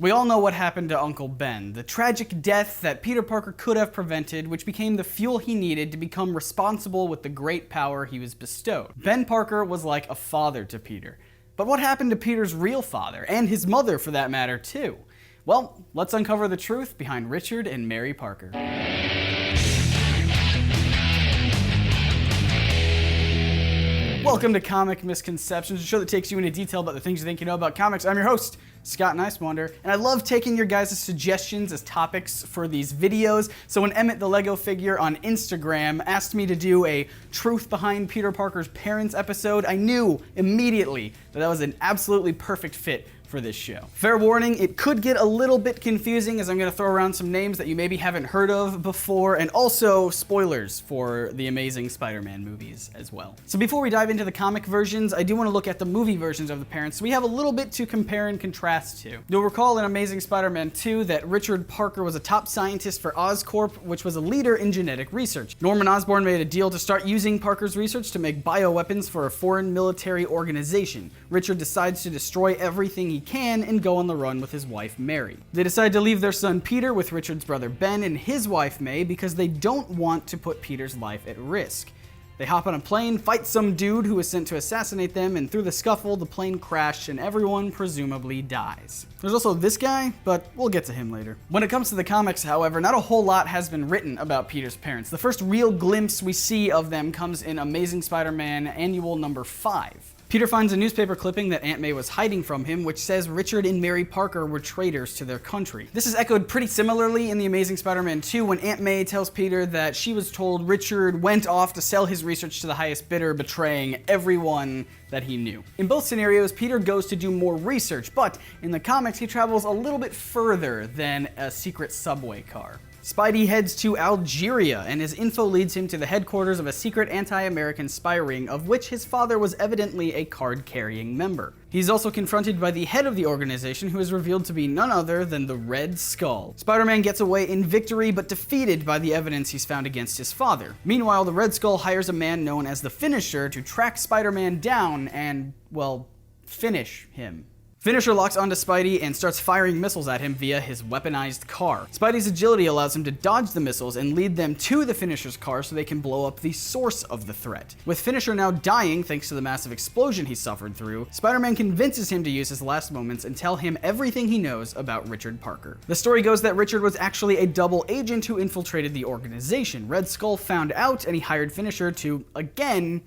We all know what happened to Uncle Ben, the tragic death that Peter Parker could have prevented, which became the fuel he needed to become responsible with the great power he was bestowed. Ben Parker was like a father to Peter. But what happened to Peter's real father, and his mother for that matter too? Well, let's uncover the truth behind Richard and Mary Parker. Welcome to Comic Misconceptions, a show that takes you into detail about the things you think you know about comics. I'm your host, Scott Niswander, and I love taking your guys' suggestions as topics for these videos. So when Emmett the Lego figure on Instagram asked me to do a Truth Behind Peter Parker's Parents episode, I knew immediately that that was an absolutely perfect fit for this show. Fair warning, it could get a little bit confusing as I'm going to throw around some names that you maybe haven't heard of before, and also spoilers for the Amazing Spider-Man movies as well. So before we dive into the comic versions, I do want to look at the movie versions of the parents, so we have a little bit to compare and contrast to. You'll recall in Amazing Spider-Man 2 that Richard Parker was a top scientist for Oscorp, which was a leader in genetic research. Norman Osborn made a deal to start using Parker's research to make bioweapons for a foreign military organization. Richard decides to destroy everything he can and go on the run with his wife Mary. They decide to leave their son Peter with Richard's brother Ben and his wife May because they don't want to put Peter's life at risk. They hop on a plane, fight some dude who was sent to assassinate them, and through the scuffle, the plane crashed and everyone presumably dies. There's also this guy, but we'll get to him later. When it comes to the comics, however, not a whole lot has been written about Peter's parents. The first real glimpse we see of them comes in Amazing Spider-Man Annual number 5. Peter finds a newspaper clipping that Aunt May was hiding from him, which says Richard and Mary Parker were traitors to their country. This is echoed pretty similarly in The Amazing Spider-Man 2 when Aunt May tells Peter that she was told Richard went off to sell his research to the highest bidder, betraying everyone that he knew. In both scenarios, Peter goes to do more research, but in the comics he travels a little bit further than a secret subway car. Spidey heads to Algeria, and his info leads him to the headquarters of a secret anti-American spy ring, of which his father was evidently a card-carrying member. He's also confronted by the head of the organization, who is revealed to be none other than the Red Skull. Spider-Man gets away in victory, but defeated by the evidence he's found against his father. Meanwhile, the Red Skull hires a man known as the Finisher to track Spider-Man down and, well, finish him. Finisher locks onto Spidey and starts firing missiles at him via his weaponized car. Spidey's agility allows him to dodge the missiles and lead them to the Finisher's car so they can blow up the source of the threat. With Finisher now dying thanks to the massive explosion he suffered through, Spider-Man convinces him to use his last moments and tell him everything he knows about Richard Parker. The story goes that Richard was actually a double agent who infiltrated the organization. Red Skull found out and he hired Finisher to, again,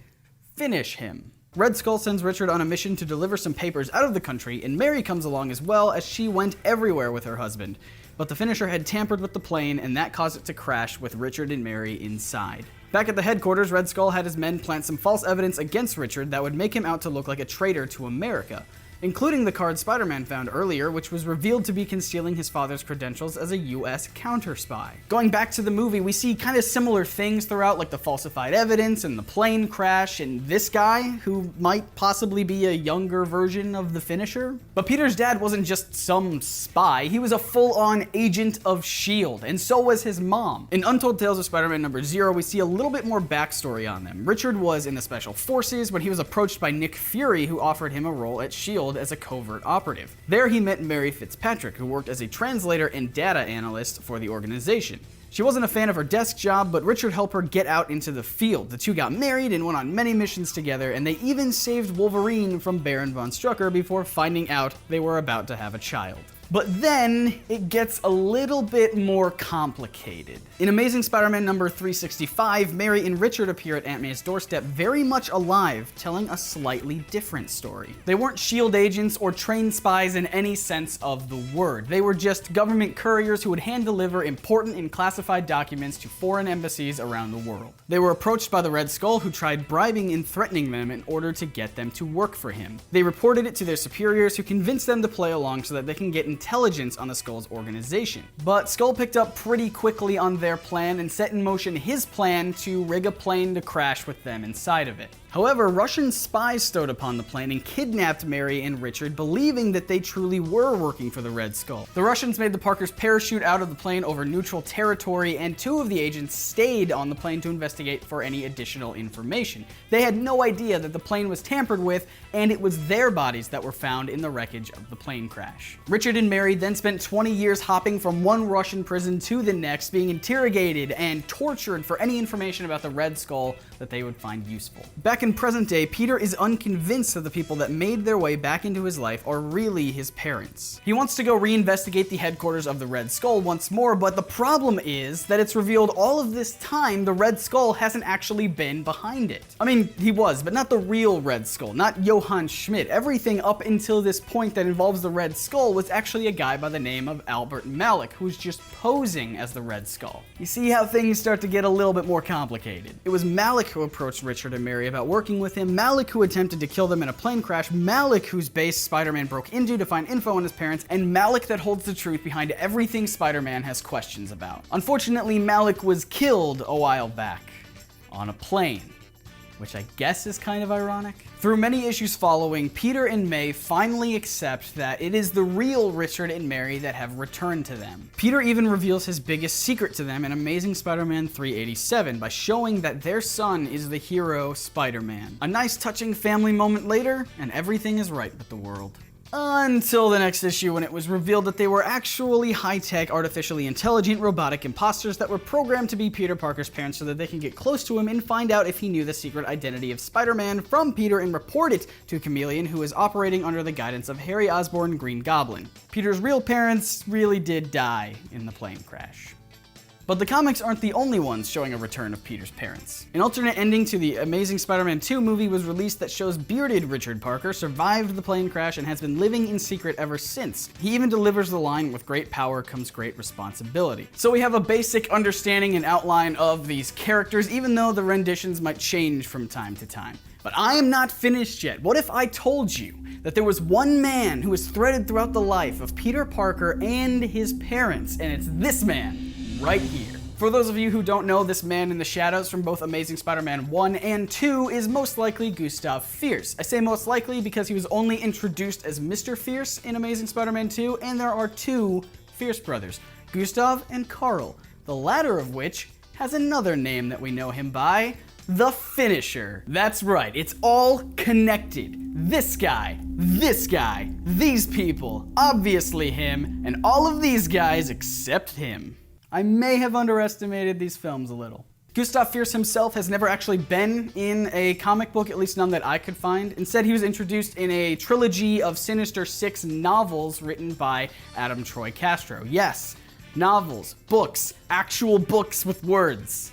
finish him. Red Skull sends Richard on a mission to deliver some papers out of the country, and Mary comes along as well, as she went everywhere with her husband. But the Finisher had tampered with the plane, and that caused it to crash with Richard and Mary inside. Back at the headquarters, Red Skull had his men plant some false evidence against Richard that would make him out to look like a traitor to America, including the card Spider-Man found earlier, which was revealed to be concealing his father's credentials as a US counter-spy. Going back to the movie, we see kind of similar things throughout, like the falsified evidence and the plane crash and this guy, who might possibly be a younger version of the Finisher. But Peter's dad wasn't just some spy, he was a full-on agent of S.H.I.E.L.D, and so was his mom. In Untold Tales of Spider-Man number 0, we see a little bit more backstory on them. Richard was in the Special Forces when he was approached by Nick Fury, who offered him a role at S.H.I.E.L.D as a covert operative. There he met Mary Fitzpatrick, who worked as a translator and data analyst for the organization. She wasn't a fan of her desk job, but Richard helped her get out into the field. The two got married and went on many missions together, and they even saved Wolverine from Baron von Strucker before finding out they were about to have a child. But then it gets a little bit more complicated. In Amazing Spider-Man number 365, Mary and Richard appear at Aunt May's doorstep very much alive, telling a slightly different story. They weren't S.H.I.E.L.D. agents or trained spies in any sense of the word. They were just government couriers who would hand deliver important and classified documents to foreign embassies around the world. They were approached by the Red Skull, who tried bribing and threatening them in order to get them to work for him. They reported it to their superiors, who convinced them to play along so that they can get intelligence on the Skull's organization. But Skull picked up pretty quickly on their plan and set in motion his plan to rig a plane to crash with them inside of it. However, Russian spies stowed upon the plane and kidnapped Mary and Richard, believing that they truly were working for the Red Skull. The Russians made the Parkers parachute out of the plane over neutral territory, and 2 of the agents stayed on the plane to investigate for any additional information. They had no idea that the plane was tampered with, and it was their bodies that were found in the wreckage of the plane crash. Richard and Mary then spent 20 years hopping from one Russian prison to the next, being interrogated and tortured for any information about the Red Skull that they would find useful. Back in present day, Peter is unconvinced that the people that made their way back into his life are really his parents. He wants to go reinvestigate the headquarters of the Red Skull once more, but the problem is that it's revealed all of this time the Red Skull hasn't actually been behind it. I mean, he was, but not the real Red Skull, not Johann Schmidt. Everything up until this point that involves the Red Skull was actually a guy by the name of Albert Malik, who's just posing as the Red Skull. You see how things start to get a little bit more complicated. It was Malik who approached Richard and Mary about working with him, Malik who attempted to kill them in a plane crash, Malik whose base Spider-Man broke into to find info on his parents, and Malik that holds the truth behind everything Spider-Man has questions about. Unfortunately, Malik was killed a while back on a plane, which I guess is kind of ironic. Through many issues following, Peter and May finally accept that it is the real Richard and Mary that have returned to them. Peter even reveals his biggest secret to them in Amazing Spider-Man 387 by showing that their son is the hero Spider-Man. A nice touching family moment later, and everything is right with the world. Until the next issue, when it was revealed that they were actually high-tech, artificially intelligent, robotic imposters that were programmed to be Peter Parker's parents so that they can get close to him and find out if he knew the secret identity of Spider-Man from Peter and report it to Chameleon, who is operating under the guidance of Harry Osborn, Green Goblin. Peter's real parents really did die in the plane crash. But the comics aren't the only ones showing a return of Peter's parents. An alternate ending to the Amazing Spider-Man 2 movie was released that shows bearded Richard Parker survived the plane crash and has been living in secret ever since. He even delivers the line, "With great power comes great responsibility." So we have a basic understanding and outline of these characters, even though the renditions might change from time to time. But I am not finished yet. What if I told you that there was one man who was threaded throughout the life of Peter Parker and his parents, and it's this man right here. For those of you who don't know, this man in the shadows from both Amazing Spider-Man 1 and 2 is most likely Gustav Fiers. I say most likely because he was only introduced as Mr. Fierce in Amazing Spider-Man 2, and there are 2 Fierce brothers, Gustav and Carl, the latter of which has another name that we know him by, the Finisher. That's right, it's all connected. This guy, these people, obviously him, and all of these guys except him. I may have underestimated these films a little. Gustav Fiers himself has never actually been in a comic book, at least none that I could find. Instead, he was introduced in a trilogy of Sinister Six novels written by Adam Troy Castro. Yes, novels, books, actual books with words.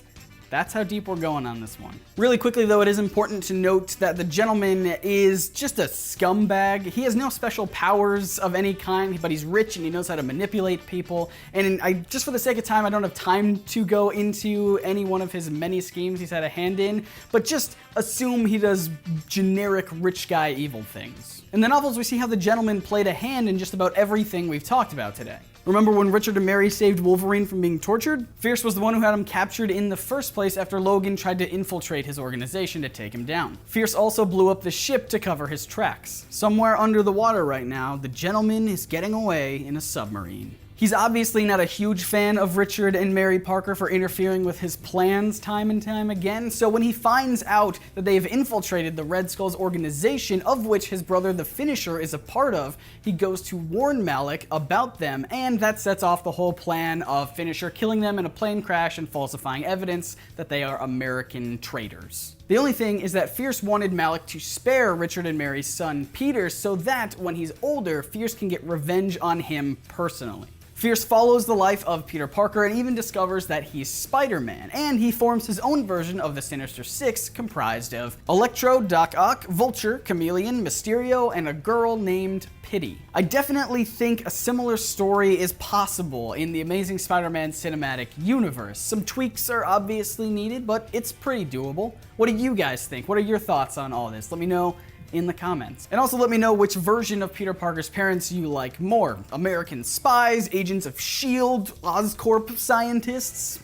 That's how deep we're going on this one. Really quickly though, it is important to note that the gentleman is just a scumbag. He has no special powers of any kind, but he's rich and he knows how to manipulate people. And just for the sake of time, I don't have time to go into any one of his many schemes he's had a hand in, but just assume he does generic rich guy evil things. In the novels, we see how the gentleman played a hand in just about everything we've talked about today. Remember when Richard and Mary saved Wolverine from being tortured? Fierce was the one who had him captured in the first place after Logan tried to infiltrate his organization to take him down. Fierce also blew up the ship to cover his tracks. Somewhere under the water right now, the gentleman is getting away in a submarine. He's obviously not a huge fan of Richard and Mary Parker for interfering with his plans time and time again, so when he finds out that they have infiltrated the Red Skull's organization, of which his brother the Finisher is a part of, he goes to warn Malik about them, and that sets off the whole plan of Finisher killing them in a plane crash and falsifying evidence that they are American traitors. The only thing is that Fierce wanted Malik to spare Richard and Mary's son Peter so that when he's older, Fierce can get revenge on him personally. Fierce follows the life of Peter Parker and even discovers that he's Spider-Man, and he forms his own version of the Sinister Six comprised of Electro, Doc Ock, Vulture, Chameleon, Mysterio, and a girl named Pity. I definitely think a similar story is possible in the Amazing Spider-Man cinematic universe. Some tweaks are obviously needed, but it's pretty doable. What do you guys think? What are your thoughts on all this? Let me know in the comments. And also let me know which version of Peter Parker's parents you like more. American spies, agents of S.H.I.E.L.D, Oscorp scientists?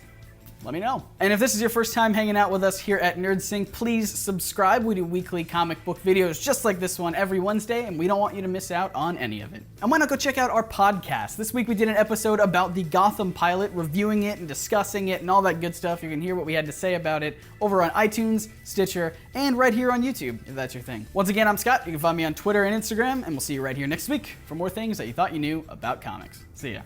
let me know. And if this is your first time hanging out with us here at NerdSync, please subscribe. We do weekly comic book videos just like this one every Wednesday, and we don't want you to miss out on any of it. And why not go check out our podcast? This week we did an episode about the Gotham pilot, reviewing it and discussing it and all that good stuff. You can hear what we had to say about it over on iTunes, Stitcher, and right here on YouTube, if that's your thing. Once again, I'm Scott. You can find me on Twitter and Instagram, and we'll see you right here next week for more things that you thought you knew about comics. See ya.